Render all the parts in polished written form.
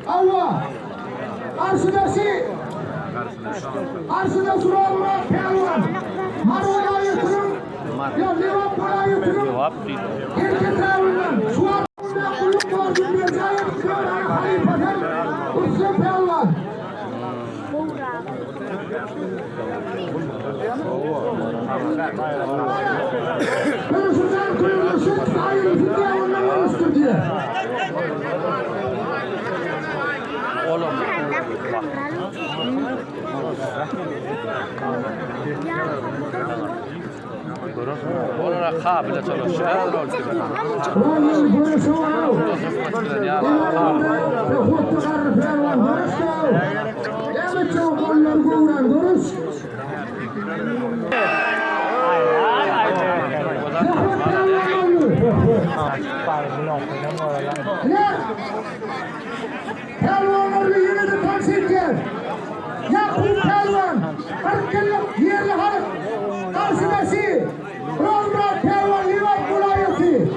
Allah Arşıda Suralma Pelvan Marmara yatırım ya Liverpool'a yatırım Erkek tavrından şu an kulüp borcu bir acayip Halifa'dan Usta Pelvan Kırışıdan kırılmışık sahil fitne anlamamıştır diye oğlum olarak kabile çalışıyor. Pelvanları yine de tavsiyeler. Yakup Pelvan, Arkadaşlar yerli halk karşıdası Rozbrat Pelvan Liverpool'a yatı.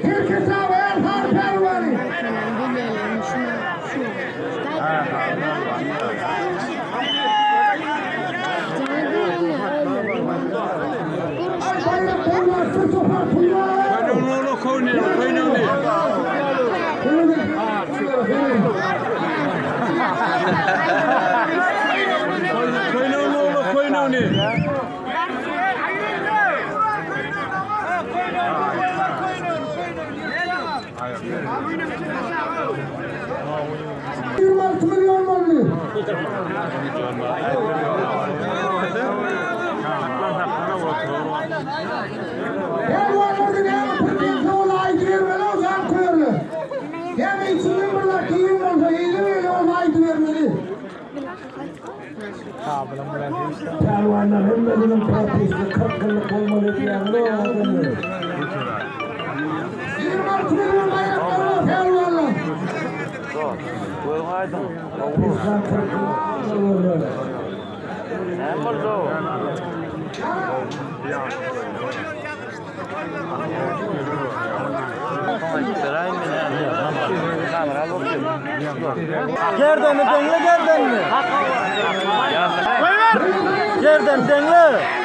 Kirkisa ve Erhan Pelvan'ı. Bayrak Pelvan, Sırtofar Pelvan. Koyun milyon oldu. Pelvanların hem pırtın olay vermeli o zaman koyarlı. Hem içinin burada kiyim olsa iyili böyle olay vermeli. Pelvanlar hem de bunun protesti 40 yıllık olmalı diyenli o adamı. 26 milyon bayrakları var pelvanlar. Bizden 40 yıllık olurlar. Hem burada o. Gerden denle. Gerden denle.